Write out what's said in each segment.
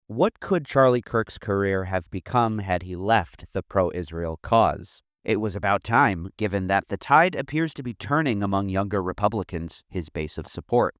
What could Charlie Kirk's career have become had he left the pro-Israel cause? It was about time, given that the tide appears to be turning among younger Republicans, his base of support.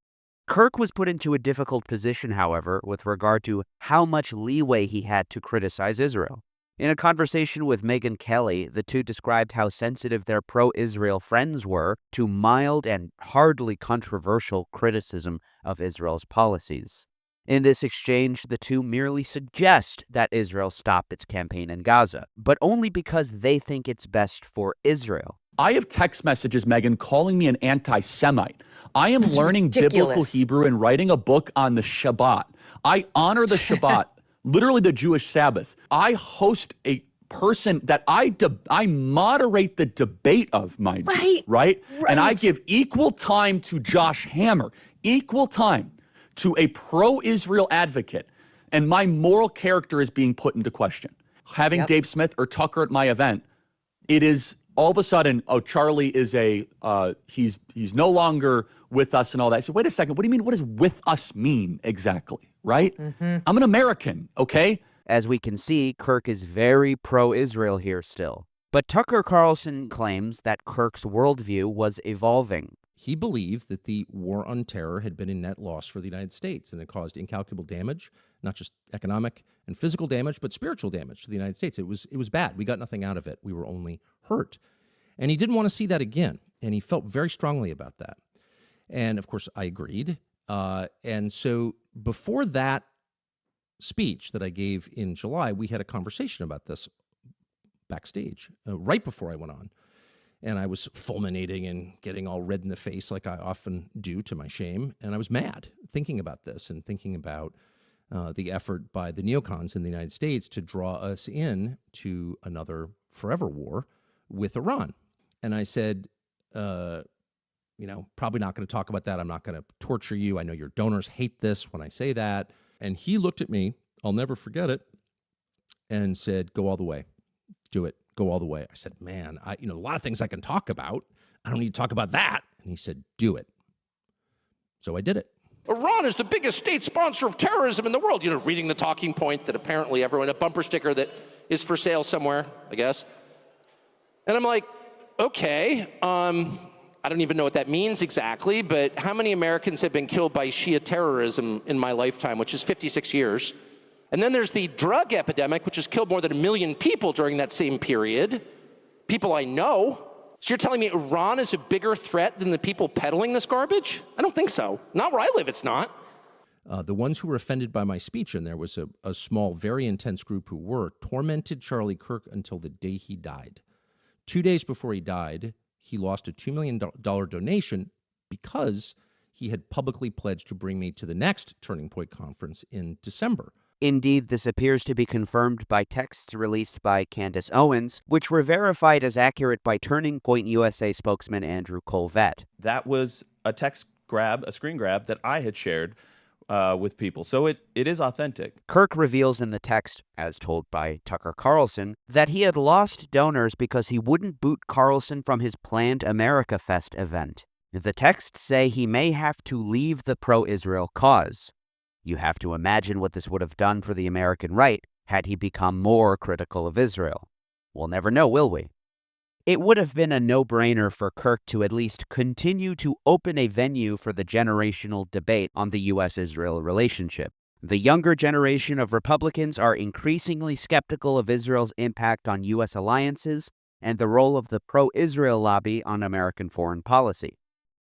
Kirk was put into a difficult position, however, with regard to how much leeway he had to criticize Israel. In a conversation with Megyn Kelly, the two described how sensitive their pro-Israel friends were to mild and hardly controversial criticism of Israel's policies. In this exchange, the two merely suggest that Israel stop its campaign in Gaza, but only because they think it's best for Israel. I have text messages, Megyn, calling me an anti-Semite. I am That's learning biblical ridiculous. Hebrew and writing a book on the Shabbat. I honor the Shabbat, literally the Jewish Sabbath. I host a person that I moderate the debate of, mind you, right? And I give equal time to Josh Hammer, equal time to a pro-Israel advocate, and my moral character is being put into question. Having Dave Smith or Tucker at my event, it is all of a sudden, oh, Charlie is he's no longer with us and all that. I said, wait a second, what do you mean? What does with us mean exactly, right? I'm an American, okay? As we can see, Kirk is very pro-Israel here still. But Tucker Carlson claims that Kirk's worldview was evolving. He believed that the war on terror had been a net loss for the United States and it caused incalculable damage, not just economic and physical damage, but spiritual damage to the United States. It was bad. We got nothing out of it. We were only hurt. And he didn't want to see that again. And he felt very strongly about that. And of course, I agreed. And so before that speech that I gave in July, we had a conversation about this backstage, right before I went on. And I was fulminating and getting all red in the face like I often do to my shame. And I was mad thinking about this and thinking about the effort by the neocons in the United States to draw us in to another forever war with Iran. And I said, probably not going to talk about that. I'm not going to torture you. I know your donors hate this when I say that. And he looked at me, I'll never forget it, and said, go all the way. Do it. Go all the way. I said, man, a lot of things I can talk about. I don't need to talk about that. And he said, do it. So I did it. Iran is the biggest state sponsor of terrorism in the world. Reading the talking point that apparently everyone, a bumper sticker that is for sale somewhere, I guess. And I'm like, okay, I don't even know what that means exactly, but how many Americans have been killed by Shia terrorism in my lifetime, which is 56 years? And then there's the drug epidemic, which has killed more than 1 million people during that same period. People I know. So you're telling me Iran is a bigger threat than the people peddling this garbage? I don't think so. Not where I live, it's not. The ones who were offended by my speech, and there was a small, very intense group who were, tormented Charlie Kirk until the day he died. 2 days before he died, he lost a $2 million donation because he had publicly pledged to bring me to the next Turning Point conference in December. Indeed, this appears to be confirmed by texts released by Candace Owens, which were verified as accurate by Turning Point USA spokesman Andrew Colvett. That was a screen grab that I had shared with people. So it is authentic. Kirk reveals in the text, as told by Tucker Carlson, that he had lost donors because he wouldn't boot Carlson from his planned America Fest event. The texts say he may have to leave the pro-Israel cause. You have to imagine what this would have done for the American right had he become more critical of Israel. We'll never know, will we? It would have been a no-brainer for Kirk to at least continue to open a venue for the generational debate on the U.S.-Israel relationship. The younger generation of Republicans are increasingly skeptical of Israel's impact on U.S. alliances and the role of the pro-Israel lobby on American foreign policy.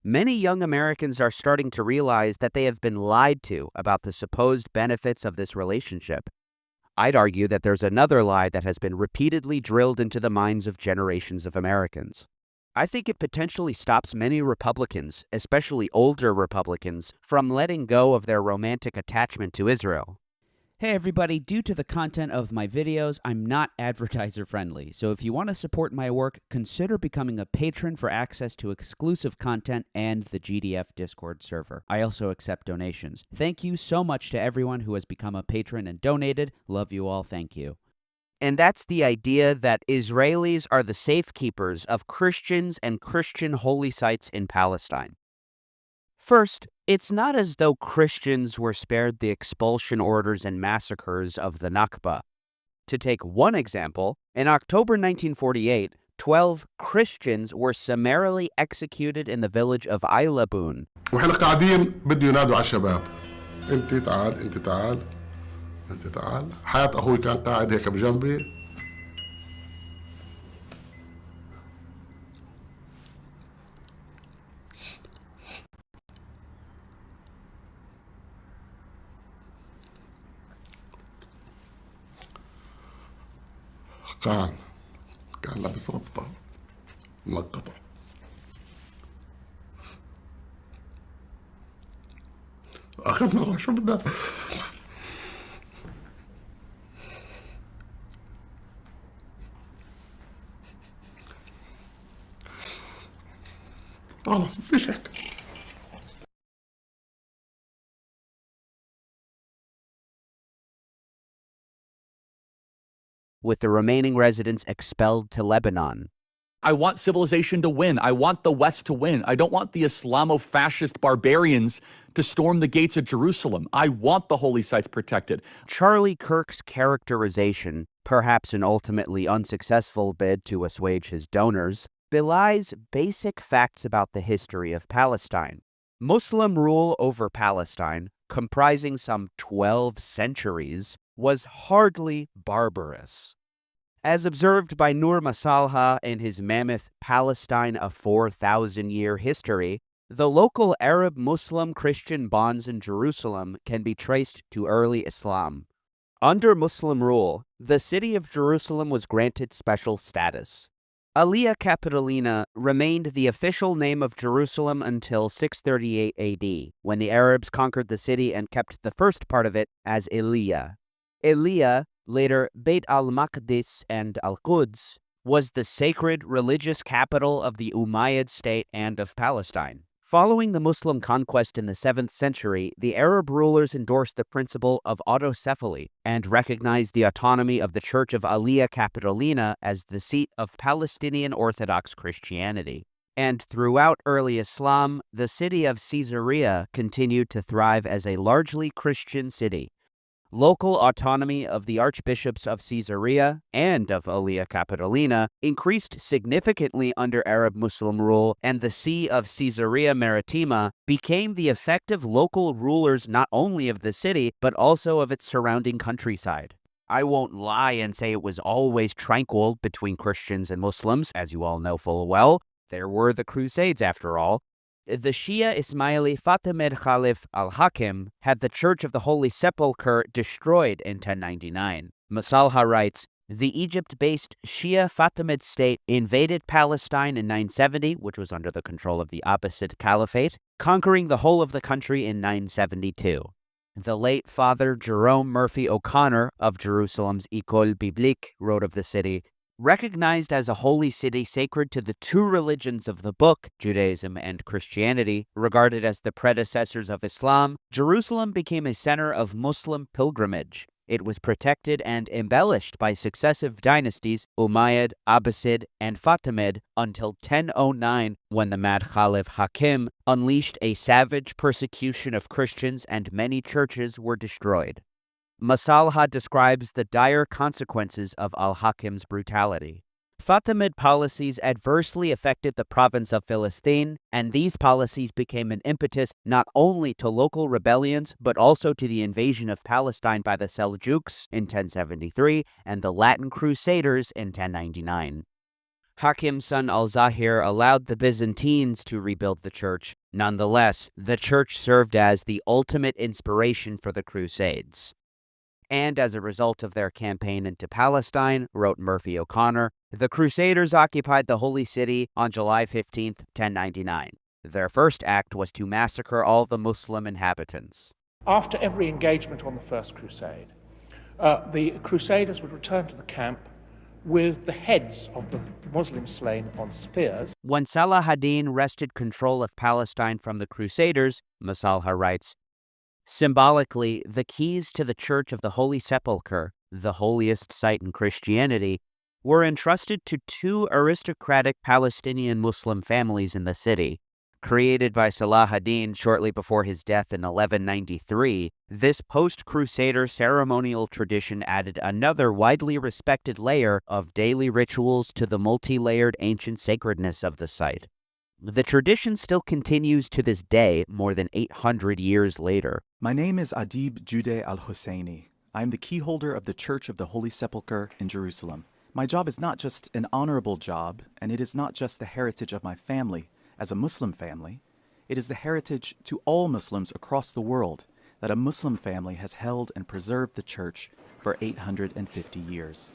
Many young Americans are starting to realize that they have been lied to about the supposed benefits of this relationship. I'd argue that there's another lie that has been repeatedly drilled into the minds of generations of Americans. I think it potentially stops many Republicans, especially older Republicans, from letting go of their romantic attachment to Israel. Hey everybody, due to the content of my videos, I'm not advertiser friendly, so if you want to support my work, consider becoming a patron for access to exclusive content and the GDF Discord server. I also accept donations. Thank you so much to everyone who has become a patron and donated. Love you all, thank you. And that's the idea that Israelis are the safekeepers of Christians and Christian holy sites in Palestine. First, it's not as though Christians were spared the expulsion orders and massacres of the Nakba. To take one example, in October 1948, 12 Christians were summarily executed in the village of Aylabun. واحنا قاعدين بده ينادوا على الشباب انت تعال انت تعال انت تعال حياة اخوي كان قاعد هيك بجنبي كان لابس ربطة منقطة آخر مرة شفنا خلاص مفيش هيك with the remaining residents expelled to Lebanon. I want civilization to win. I want the West to win. I don't want the Islamo-fascist barbarians to storm the gates of Jerusalem. I want the holy sites protected. Charlie Kirk's characterization, perhaps an ultimately unsuccessful bid to assuage his donors, belies basic facts about the history of Palestine. Muslim rule over Palestine, comprising some 12 centuries, was hardly barbarous. As observed by Nur Masalha in his mammoth Palestine, a 4,000-year history, the local Arab-Muslim-Christian bonds in Jerusalem can be traced to early Islam. Under Muslim rule, the city of Jerusalem was granted special status. Aelia Capitolina remained the official name of Jerusalem until 638 AD, when the Arabs conquered the city and kept the first part of it as Aelia. Aelia, later Beit al-Maqdis and al-Quds, was the sacred religious capital of the Umayyad state and of Palestine. Following the Muslim conquest in the 7th century, the Arab rulers endorsed the principle of autocephaly and recognized the autonomy of the Church of Aelia Capitolina as the seat of Palestinian Orthodox Christianity. And throughout early Islam, the city of Caesarea continued to thrive as a largely Christian city. Local autonomy of the archbishops of Caesarea and of Aelia Capitolina increased significantly under Arab-Muslim rule, and the See of Caesarea Maritima became the effective local rulers not only of the city, but also of its surrounding countryside. I won't lie and say it was always tranquil between Christians and Muslims, as you all know full well. There were the Crusades, after all. The Shia Ismaili Fatimid Khalif al-Hakim had the Church of the Holy Sepulchre destroyed in 1099. Masalha writes, the Egypt-based Shia Fatimid state invaded Palestine in 970, which was under the control of the Abbasid Caliphate, conquering the whole of the country in 972. The late Father Jerome Murphy O'Connor of Jerusalem's École Biblique wrote of the city, recognized as a holy city sacred to the two religions of the book, Judaism and Christianity, regarded as the predecessors of Islam, Jerusalem became a center of Muslim pilgrimage. It was protected and embellished by successive dynasties, Umayyad, Abbasid, and Fatimid, until 1009, when the Mad Khalif Hakim unleashed a savage persecution of Christians and many churches were destroyed. Masalha describes the dire consequences of al-Hakim's brutality. Fatimid policies adversely affected the province of Philistine, and these policies became an impetus not only to local rebellions, but also to the invasion of Palestine by the Seljuks in 1073 and the Latin Crusaders in 1099. Hakim's son al-Zahir allowed the Byzantines to rebuild the church. Nonetheless, the church served as the ultimate inspiration for the Crusades. And as a result of their campaign into Palestine, wrote Murphy O'Connor, the Crusaders occupied the Holy City on July 15, 1099. Their first act was to massacre all the Muslim inhabitants. After every engagement on the First Crusade, the Crusaders would return to the camp with the heads of the Muslims slain upon spears. When Salah ad-Din wrested control of Palestine from the Crusaders, Masalha writes, symbolically, the keys to the Church of the Holy Sepulchre, the holiest site in Christianity, were entrusted to two aristocratic Palestinian Muslim families in the city, Created by Salah ad-Din shortly before his death in 1193, this post-Crusader ceremonial tradition added another widely respected layer of daily rituals to the multi-layered ancient sacredness of the site. The tradition still continues to this day, more than 800 years later. My name is Adib Jude al-Husseini. I am the keyholder of the Church of the Holy Sepulchre in Jerusalem. My job is not just an honorable job, and it is not just the heritage of my family as a Muslim family. It is the heritage to all Muslims across the world that a Muslim family has held and preserved the church for 850 years.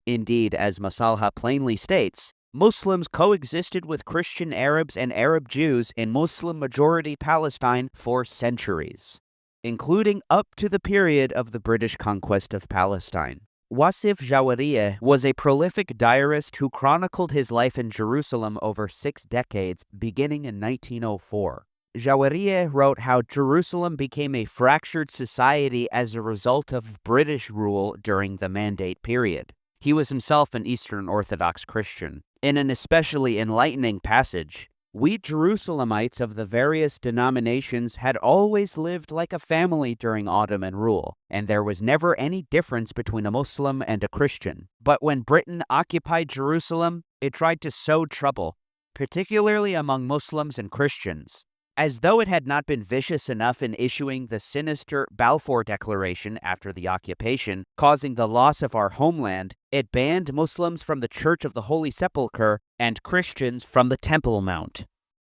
Indeed, as Masalha plainly states, Muslims coexisted with Christian Arabs and Arab Jews in Muslim-majority Palestine for centuries, including up to the period of the British conquest of Palestine. Wasif Jawarieh was a prolific diarist who chronicled his life in Jerusalem over 6 decades, beginning in 1904. Jawarieh wrote how Jerusalem became a fractured society as a result of British rule during the Mandate period. He was himself an Eastern Orthodox Christian. In an especially enlightening passage, we Jerusalemites of the various denominations had always lived like a family during Ottoman rule, and there was never any difference between a Muslim and a Christian. But when Britain occupied Jerusalem, it tried to sow trouble, particularly among Muslims and Christians. As though it had not been vicious enough in issuing the sinister Balfour Declaration after the occupation, causing the loss of our homeland, it banned Muslims from the Church of the Holy Sepulchre and Christians from the Temple Mount.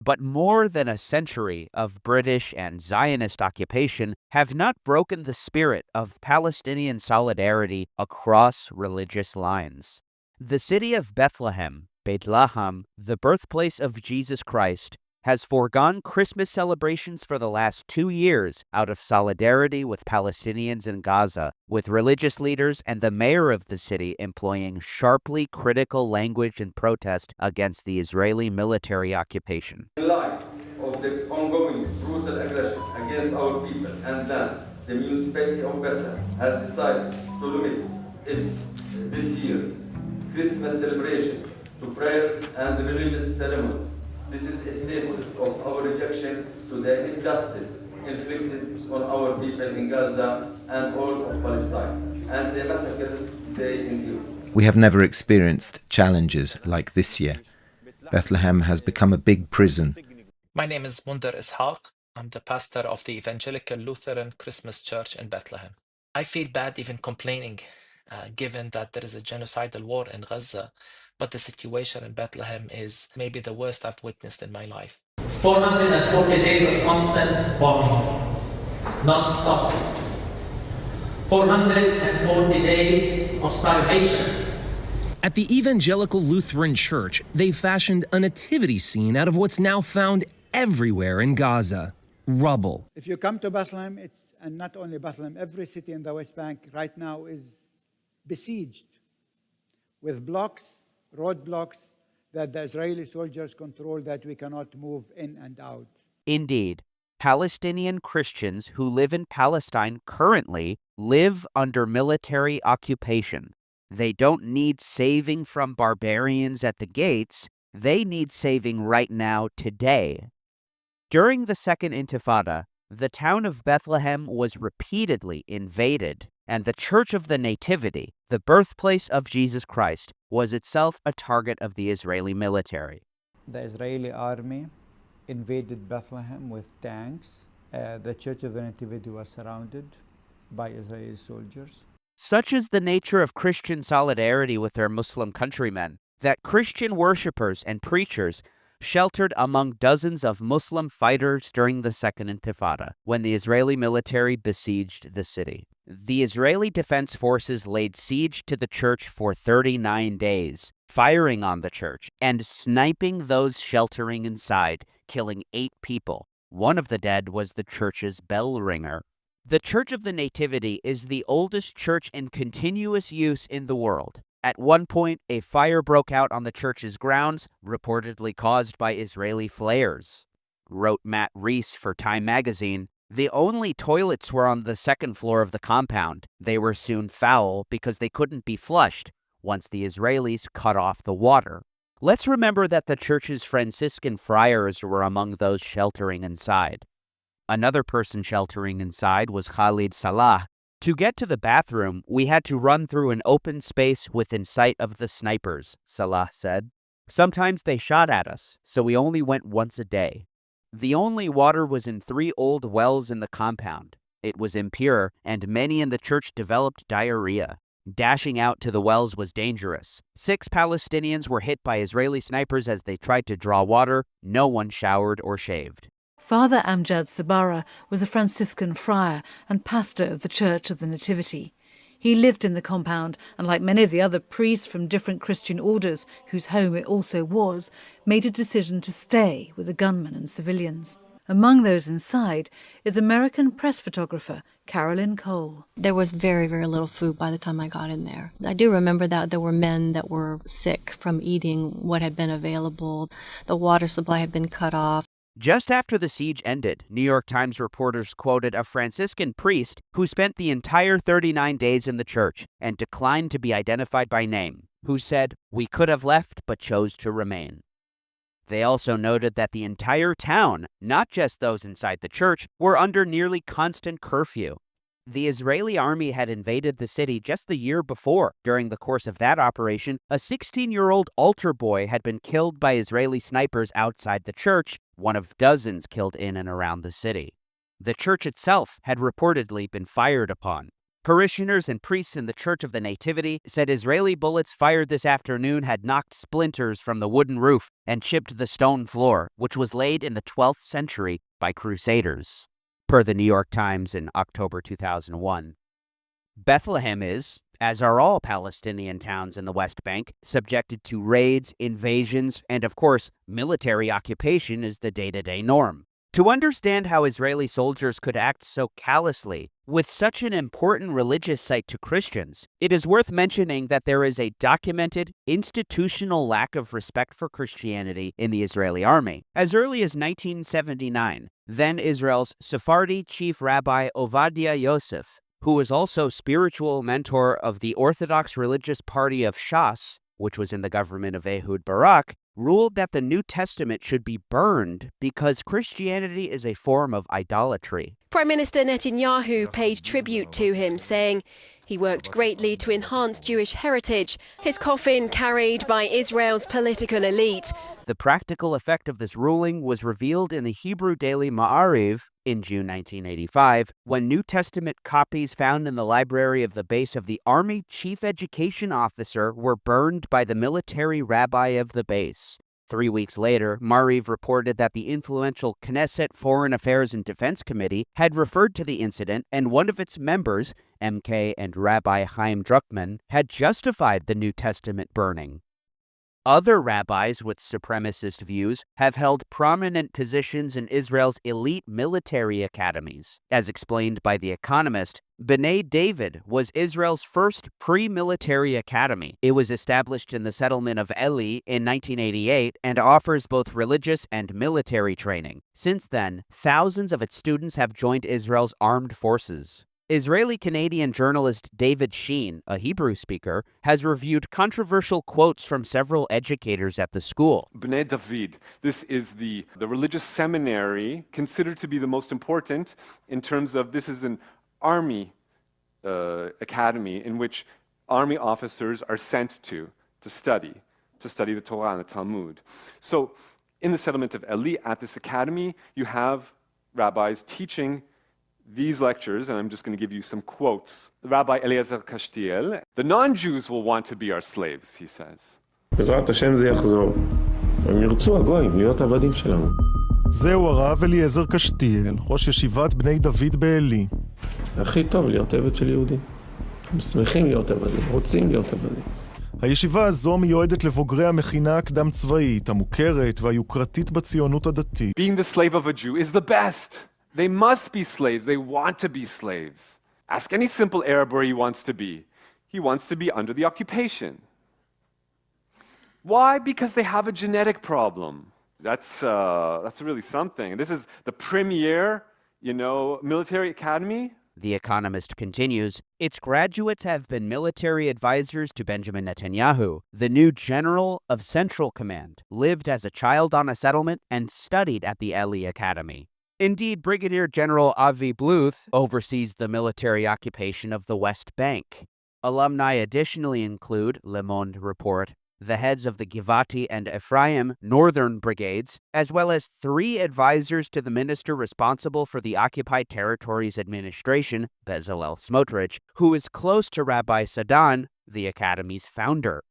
But more than a century of British and Zionist occupation have not broken the spirit of Palestinian solidarity across religious lines. The city of Bethlehem, Beit Laham, the birthplace of Jesus Christ, has foregone Christmas celebrations for the last 2 years out of solidarity with Palestinians in Gaza, with religious leaders and the mayor of the city employing sharply critical language in protest against the Israeli military occupation. In light of the ongoing brutal aggression against our people and land, the municipality of Bethlehem has decided to limit its this year Christmas celebration to prayers and religious ceremonies. This is a statement of our rejection to the injustice inflicted on our people in Gaza and all of Palestine, and the massacres they endure. We have never experienced challenges like this year. Bethlehem has become a big prison. My name is Munder Ishaq. I'm the pastor of the Evangelical Lutheran Christmas Church in Bethlehem. I feel bad even complaining, given that there is a genocidal war in Gaza, but the situation in Bethlehem is maybe the worst I've witnessed in my life. 440 days of constant bombing, non-stop. 440 days of starvation. At the Evangelical Lutheran Church, they've fashioned a nativity scene out of what's now found everywhere in Gaza: rubble. If you come to Bethlehem, and not only Bethlehem, every city in the West Bank right now is besieged with roadblocks that the Israeli soldiers control that we cannot move in and out. Indeed, Palestinian Christians who live in Palestine currently live under military occupation. They don't need saving from barbarians at the gates. They need saving right now, today. During the Second Intifada, the town of Bethlehem was repeatedly invaded, and the Church of the Nativity, the birthplace of Jesus Christ, was itself a target of the Israeli military. The Israeli army invaded Bethlehem with tanks. The Church of the Nativity was surrounded by Israeli soldiers. Such is the nature of Christian solidarity with their Muslim countrymen, that Christian worshippers and preachers sheltered among dozens of Muslim fighters during the Second Intifada, when the Israeli military besieged the city. The Israeli Defense Forces laid siege to the church for 39 days, firing on the church and sniping those sheltering inside, killing 8 people. One of the dead was the church's bell ringer. The Church of the Nativity is the oldest church in continuous use in the world. At one point, a fire broke out on the church's grounds, reportedly caused by Israeli flares. Wrote Matt Reese for Time magazine, "The only toilets were on the second floor of the compound. They were soon foul because they couldn't be flushed once the Israelis cut off the water." Let's remember that the church's Franciscan friars were among those sheltering inside. Another person sheltering inside was Khalid Salah. To get to the bathroom, we had to run through an open space within sight of the snipers, Salah said. Sometimes they shot at us, so we only went once a day. The only water was in 3 old wells in the compound. It was impure, and many in the church developed diarrhea. Dashing out to the wells was dangerous. 6 Palestinians were hit by Israeli snipers as they tried to draw water. No one showered or shaved. Father Amjad Sabara was a Franciscan friar and pastor of the Church of the Nativity. He lived in the compound and, like many of the other priests from different Christian orders, whose home it also was, made a decision to stay with the gunmen and civilians. Among those inside is American press photographer Carolyn Cole. There was very, very little food by the time I got in there. I do remember that there were men that were sick from eating what had been available. The water supply had been cut off. Just after the siege ended, New York Times reporters quoted a Franciscan priest who spent the entire 39 days in the church and declined to be identified by name, who said, "We could have left but chose to remain." They also noted that the entire town, not just those inside the church, were under nearly constant curfew. The Israeli army had invaded the city just the year before. During the course of that operation, a 16-year-old altar boy had been killed by Israeli snipers outside the church, one of dozens killed in and around the city. The church itself had reportedly been fired upon. Parishioners and priests in the Church of the Nativity said Israeli bullets fired this afternoon had knocked splinters from the wooden roof and chipped the stone floor, which was laid in the 12th century by crusaders, per the New York Times in October 2001. Bethlehem is, as are all Palestinian towns in the West Bank, subjected to raids, invasions, and of course, military occupation is the day-to-day norm. To understand how Israeli soldiers could act so callously with such an important religious site to Christians, it is worth mentioning that there is a documented institutional lack of respect for Christianity in the Israeli army. As early as 1979, then Israel's Sephardi chief rabbi Ovadia Yosef, who was also spiritual mentor of the Orthodox religious party of Shas, which was in the government of Ehud Barak, ruled that the New Testament should be burned because Christianity is a form of idolatry. Prime Minister Netanyahu paid tribute to him, saying he worked greatly to enhance Jewish heritage, his coffin carried by Israel's political elite. The practical effect of this ruling was revealed in the Hebrew daily Ma'ariv in June 1985, when New Testament copies found in the library of the base of the Army Chief Education Officer were burned by the military rabbi of the base. 3 weeks later, Ma'ariv reported that the influential Knesset Foreign Affairs and Defense Committee had referred to the incident, and one of its members, MK and Rabbi Chaim Druckman, had justified the New Testament burning. Other rabbis with supremacist views have held prominent positions in Israel's elite military academies. As explained by The Economist, B'nai David was Israel's first pre-military academy. It was established in the settlement of Eli in 1988 and offers both religious and military training. Since then, thousands of its students have joined Israel's armed forces. Israeli-Canadian journalist David Sheen, a Hebrew speaker, has reviewed controversial quotes from several educators at the school. B'nai David, this is the religious seminary considered to be the most important in terms of this is an army academy in which army officers are sent to study the Torah and the Talmud. So in the settlement of Eli, at this academy, you have rabbis teaching these lectures, and I'm just going to give you some quotes. Rabbi Eliezer Kashtiel, the non-Jews will want to be our slaves, he says. בעזרת השם זה יחזור. הם ירצו הגויים להיות עבדים שלנו. זהו הרב אליעזר קשתיאל, ראש ישיבת בני דוד בעלי. הכי טוב להיות עבד של יהודים. הם שמחים להיות עבדים, רוצים להיות עבדים. הישיבה הזו מיועדת לבוגרי המכינה הקדם צבאית, המוכרת והיוקרתית בציונות הדתית. Being the slave of a Jew is the best. They must be slaves. They want to be slaves. Ask any simple Arab where he wants to be. He wants to be under the occupation. Why? Because they have a genetic problem. That's really something. This is the premier, military academy. The Economist continues, its graduates have been military advisors to Benjamin Netanyahu, the new general of Central Command, lived as a child on a settlement, and studied at the Eli Academy. Indeed, Brigadier General Avi Bluth oversees the military occupation of the West Bank. Alumni additionally include, Le Monde report, the heads of the Givati and Ephraim Northern Brigades, as well as 3 advisors to the minister responsible for the Occupied Territories Administration, Bezalel Smotrich, who is close to Rabbi Sadan, the Academy's founder.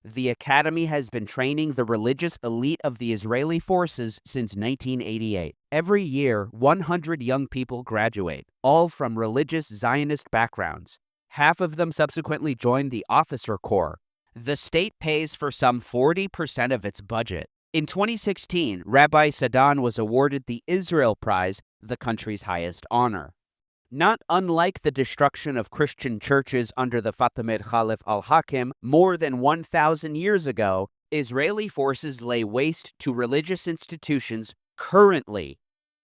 The Academy has been training the religious elite of the Israeli forces since 1988. Every year, 100 young people graduate, all from religious Zionist backgrounds. Half of them subsequently join the officer corps. The state pays for some 40% of its budget. In 2016, Rabbi Sadan was awarded the Israel Prize, the country's highest honor. Not unlike the destruction of Christian churches under the Fatimid Khalif al-Hakim more than 1,000 years ago, Israeli forces lay waste to religious institutions currently.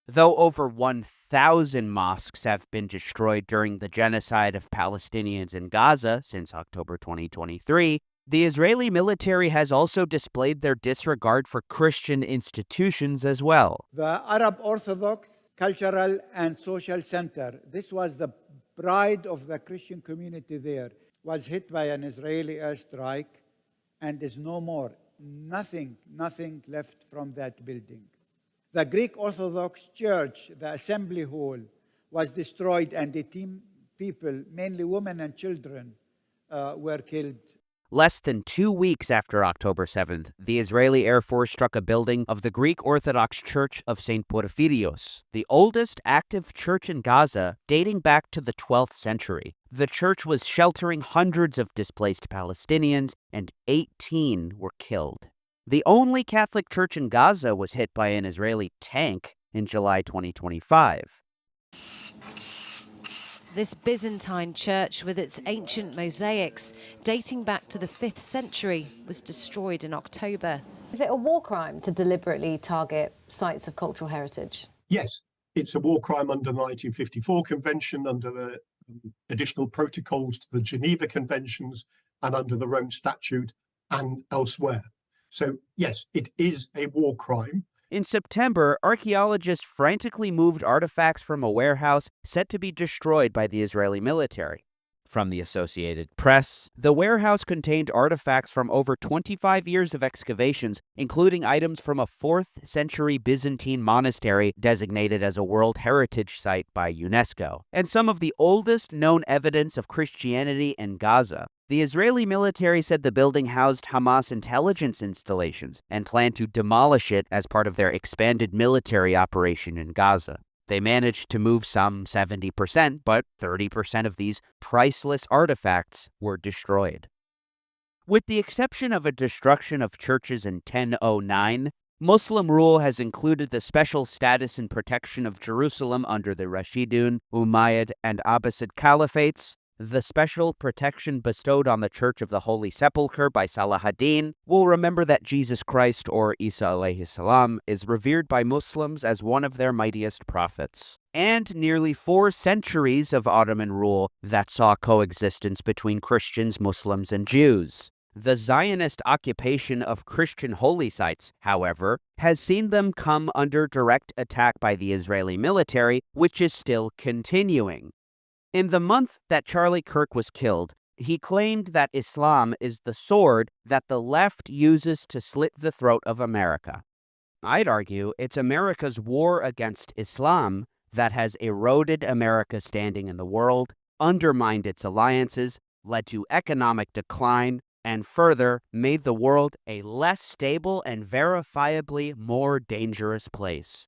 Though over 1,000 mosques have been destroyed during the genocide of Palestinians in Gaza since October 2023, the Israeli military has also displayed their disregard for Christian institutions as well. The Arab Orthodox Cultural and Social Center, this was the pride of the Christian community there, was hit by an Israeli airstrike and is no more. Nothing left from that building. The Greek Orthodox Church, the Assembly Hall, was destroyed and 18 people, mainly women and children, were killed. Less than 2 weeks after October 7th, the Israeli Air Force struck a building of the Greek Orthodox Church of St. Porphyrios, the oldest active church in Gaza dating back to the 12th century. The church was sheltering hundreds of displaced Palestinians, and 18 were killed. The only Catholic church in Gaza was hit by an Israeli tank in July 2025. This Byzantine church, with its ancient mosaics dating back to the 5th century, was destroyed in October. Is it a war crime to deliberately target sites of cultural heritage? Yes, it's a war crime under the 1954 Convention, under the additional protocols to the Geneva Conventions, and under the Rome Statute and elsewhere. So, yes, it is a war crime. In September, archaeologists frantically moved artifacts from a warehouse set to be destroyed by the Israeli military. From the Associated Press, the warehouse contained artifacts from over 25 years of excavations, including items from a 4th century Byzantine monastery designated as a World Heritage Site by UNESCO, and some of the oldest known evidence of Christianity in Gaza. The Israeli military said the building housed Hamas intelligence installations and planned to demolish it as part of their expanded military operation in Gaza. They managed to move some 70%, but 30% of these priceless artifacts were destroyed. With the exception of a destruction of churches in 1009, Muslim rule has included the special status and protection of Jerusalem under the Rashidun, Umayyad, and Abbasid caliphates, the special protection bestowed on the Church of the Holy Sepulchre by Salah ad-Din. Will remember that Jesus Christ, or Isa alayhi salam, is revered by Muslims as one of their mightiest prophets. And nearly 4 centuries of Ottoman rule that saw coexistence between Christians, Muslims, and Jews. The Zionist occupation of Christian holy sites, however, has seen them come under direct attack by the Israeli military, which is still continuing. In the month that Charlie Kirk was killed, he claimed that Islam is the sword that the left uses to slit the throat of America. I'd argue it's America's war against Islam that has eroded America's standing in the world, undermined its alliances, led to economic decline, and further made the world a less stable and verifiably more dangerous place.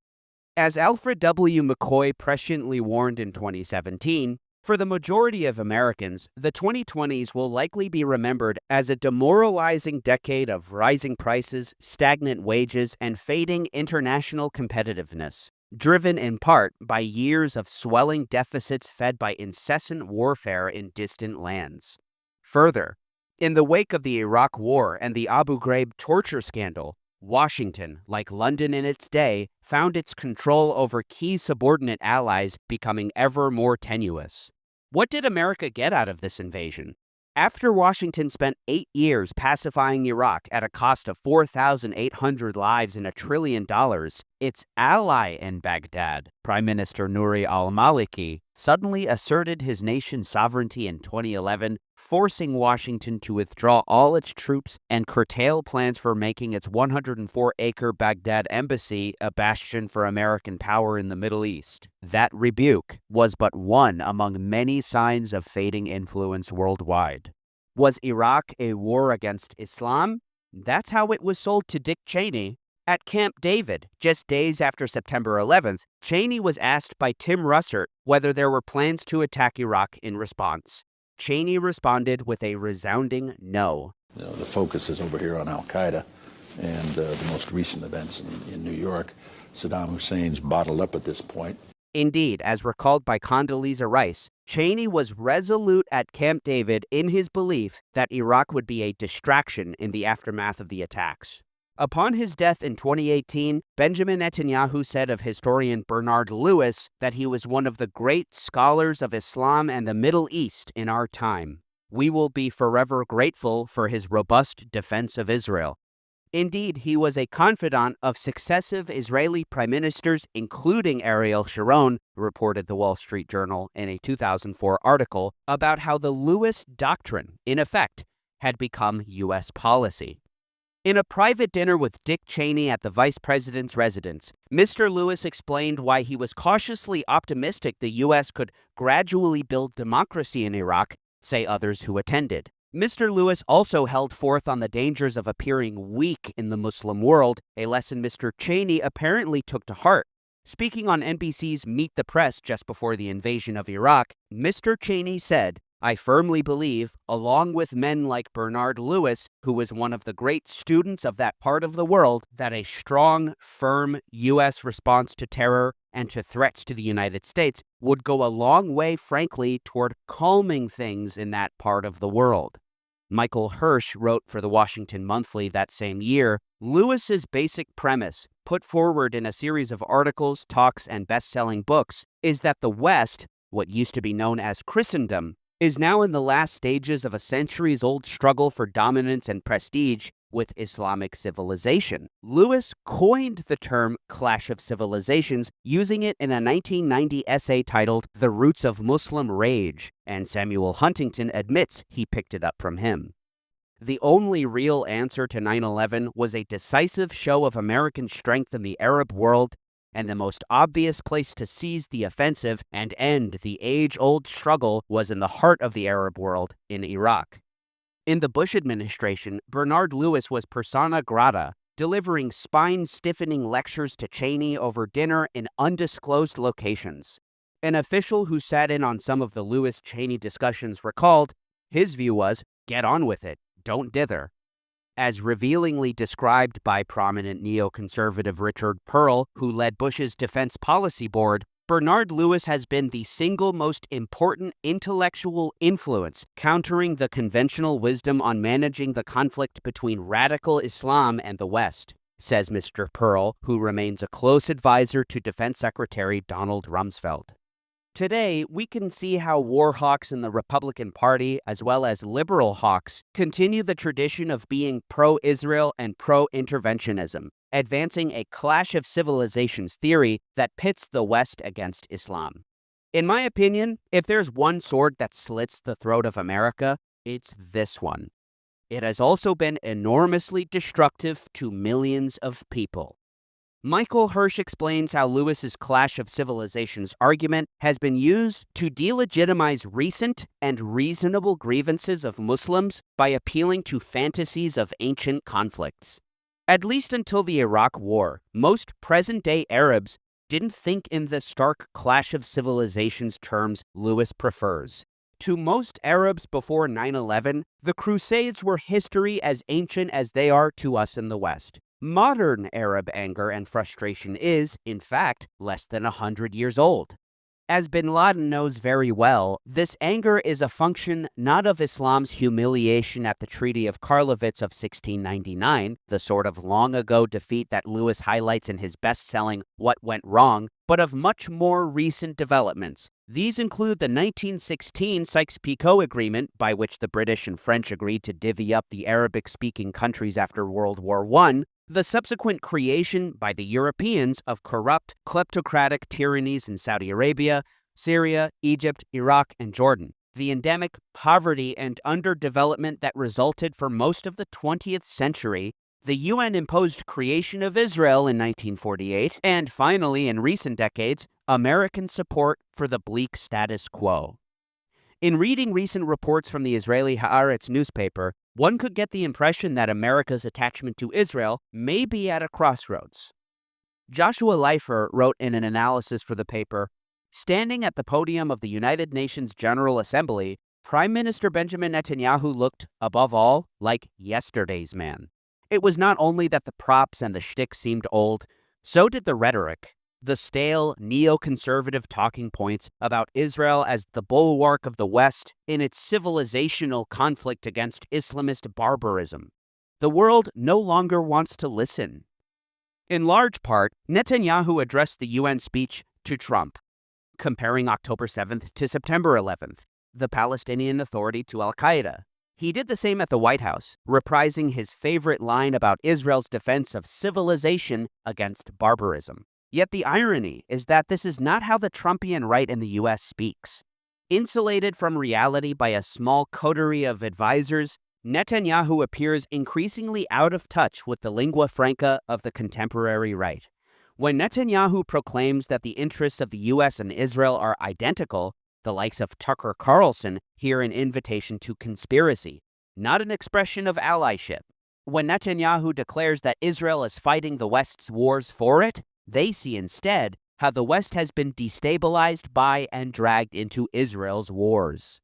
As Alfred W. McCoy presciently warned in 2017, for the majority of Americans, the 2020s will likely be remembered as a demoralizing decade of rising prices, stagnant wages, and fading international competitiveness, driven in part by years of swelling deficits fed by incessant warfare in distant lands. Further, in the wake of the Iraq War and the Abu Ghraib torture scandal, Washington, like London in its day, found its control over key subordinate allies becoming ever more tenuous. What did America get out of this invasion? After Washington spent 8 years pacifying Iraq at a cost of 4,800 lives and $1 trillion, its ally in Baghdad, Prime Minister Nouri al-Maliki, suddenly asserted his nation's sovereignty in 2011, forcing Washington to withdraw all its troops and curtail plans for making its 104-acre Baghdad embassy a bastion for American power in the Middle East. That rebuke was but one among many signs of fading influence worldwide. Was Iraq a war against Islam? That's how it was sold to Dick Cheney. At Camp David, just days after September 11th, Cheney was asked by Tim Russert whether there were plans to attack Iraq in response. Cheney responded with a resounding no. The focus is over here on al-Qaeda and the most recent events in New York. Saddam Hussein's bottled up at this point. Indeed, as recalled by Condoleezza Rice, Cheney was resolute at Camp David in his belief that Iraq would be a distraction in the aftermath of the attacks. Upon his death in 2018, Benjamin Netanyahu said of historian Bernard Lewis that he was one of the great scholars of Islam and the Middle East in our time. We will be forever grateful for his robust defense of Israel. Indeed, he was a confidant of successive Israeli prime ministers, including Ariel Sharon, reported the Wall Street Journal in a 2004 article about how the Lewis Doctrine, in effect, had become U.S. policy. In a private dinner with Dick Cheney at the vice president's residence, Mr. Lewis explained why he was cautiously optimistic the U.S. could gradually build democracy in Iraq, say others who attended. Mr. Lewis also held forth on the dangers of appearing weak in the Muslim world, a lesson Mr. Cheney apparently took to heart. Speaking on NBC's Meet the Press just before the invasion of Iraq, Mr. Cheney said, "I firmly believe, along with men like Bernard Lewis, who was one of the great students of that part of the world, that a strong, firm U.S. response to terror and to threats to the United States would go a long way, frankly, toward calming things in that part of the world." Michael Hirsch wrote for the Washington Monthly that same year, Lewis's basic premise, put forward in a series of articles, talks, and best-selling books, is that the West, what used to be known as Christendom, is now in the last stages of a centuries-old struggle for dominance and prestige with Islamic civilization. Lewis coined the term clash of civilizations, using it in a 1990 essay titled The Roots of Muslim Rage, and Samuel Huntington admits he picked it up from him. The only real answer to 9/11 was a decisive show of American strength in the Arab world, and the most obvious place to seize the offensive and end the age-old struggle was in the heart of the Arab world, in Iraq. In the Bush administration, Bernard Lewis was persona grata, delivering spine-stiffening lectures to Cheney over dinner in undisclosed locations. An official who sat in on some of the Lewis-Cheney discussions recalled, his view was, get on with it, don't dither. As revealingly described by prominent neoconservative Richard Pearl, who led Bush's Defense Policy Board, Bernard Lewis has been the single most important intellectual influence countering the conventional wisdom on managing the conflict between radical Islam and the West, says Mr. Pearl, who remains a close advisor to Defense Secretary Donald Rumsfeld. Today, we can see how war hawks in the Republican Party, as well as liberal hawks, continue the tradition of being pro-Israel and pro-interventionism, advancing a clash of civilizations theory that pits the West against Islam. In my opinion, if there's one sword that slits the throat of America, it's this one. It has also been enormously destructive to millions of people. Michael Hirsch explains how Lewis's clash of civilizations argument has been used to delegitimize recent and reasonable grievances of Muslims by appealing to fantasies of ancient conflicts. At least until the Iraq War, most present-day Arabs didn't think in the stark clash of civilizations terms Lewis prefers. To most Arabs before 9/11, the Crusades were history as ancient as they are to us in the West. Modern Arab anger and frustration is, in fact, less than 100 years old. As bin Laden knows very well, this anger is a function not of Islam's humiliation at the Treaty of Karlovitz of 1699, the sort of long-ago defeat that Lewis highlights in his best-selling What Went Wrong, but of much more recent developments. These include the 1916 Sykes-Picot Agreement, by which the British and French agreed to divvy up the Arabic-speaking countries after World War I, the subsequent creation by the Europeans of corrupt, kleptocratic tyrannies in Saudi Arabia, Syria, Egypt, Iraq, and Jordan, the endemic poverty and underdevelopment that resulted for most of the 20th century, the UN-imposed creation of Israel in 1948, and finally, in recent decades, American support for the bleak status quo. In reading recent reports from the Israeli Haaretz newspaper, one could get the impression that America's attachment to Israel may be at a crossroads. Joshua Leifer wrote in an analysis for the paper, "Standing at the podium of the United Nations General Assembly, Prime Minister Benjamin Netanyahu looked, above all, like yesterday's man. It was not only that the props and the shtick seemed old, so did the rhetoric. The stale, neoconservative talking points about Israel as the bulwark of the West in its civilizational conflict against Islamist barbarism. The world no longer wants to listen." In large part, Netanyahu addressed the UN speech to Trump, comparing October 7th to September 11th, the Palestinian Authority to Al-Qaeda. He did the same at the White House, reprising his favorite line about Israel's defense of civilization against barbarism. Yet the irony is that this is not how the Trumpian right in the U.S. speaks. Insulated from reality by a small coterie of advisors, Netanyahu appears increasingly out of touch with the lingua franca of the contemporary right. When Netanyahu proclaims that the interests of the U.S. and Israel are identical, the likes of Tucker Carlson hear an invitation to conspiracy, not an expression of allyship. When Netanyahu declares that Israel is fighting the West's wars for it, they see instead how the West has been destabilized by and dragged into Israel's wars.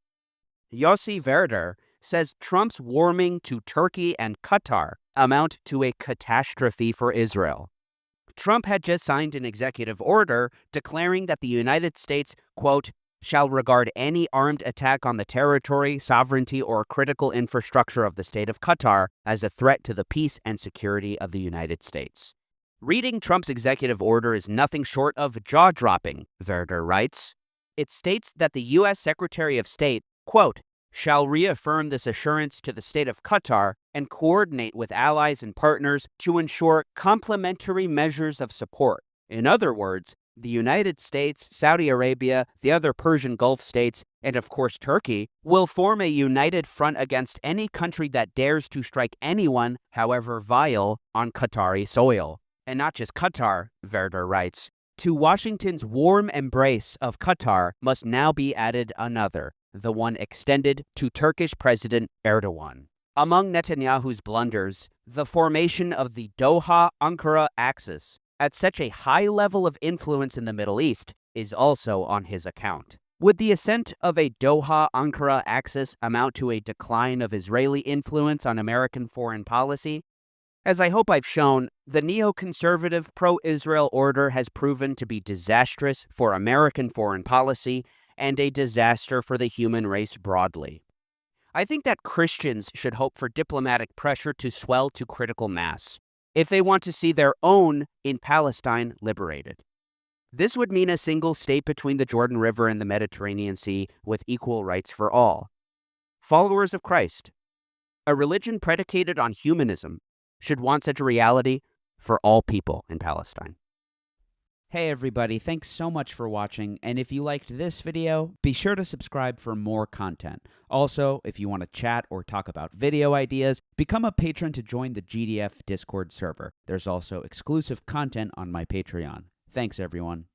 Yossi Werder says Trump's warming to Turkey and Qatar amount to a catastrophe for Israel. Trump had just signed an executive order declaring that the United States, quote, shall regard any armed attack on the territory, sovereignty, or critical infrastructure of the state of Qatar as a threat to the peace and security of the United States. Reading Trump's executive order is nothing short of jaw-dropping, Werder writes. It states that the U.S. Secretary of State, quote, shall reaffirm this assurance to the state of Qatar and coordinate with allies and partners to ensure complementary measures of support. In other words, the United States, Saudi Arabia, the other Persian Gulf states, and of course Turkey, will form a united front against any country that dares to strike anyone, however vile, on Qatari soil. And not just Qatar, Werder writes. To Washington's warm embrace of Qatar must now be added another, the one extended to Turkish President Erdogan. Among Netanyahu's blunders, the formation of the Doha-Ankara axis at such a high level of influence in the Middle East is also on his account. Would the ascent of a Doha-Ankara axis amount to a decline of Israeli influence on American foreign policy? As I hope I've shown, the neoconservative pro-Israel order has proven to be disastrous for American foreign policy and a disaster for the human race broadly. I think that Christians should hope for diplomatic pressure to swell to critical mass if they want to see their own in Palestine liberated. This would mean a single state between the Jordan River and the Mediterranean Sea with equal rights for all. Followers of Christ, a religion predicated on humanism, should want such a reality for all people in Palestine. Hey everybody, thanks so much for watching, and if you liked this video, be sure to subscribe for more content. Also, if you want to chat or talk about video ideas, become a patron to join the GDF Discord server. There's also exclusive content on my Patreon. Thanks everyone.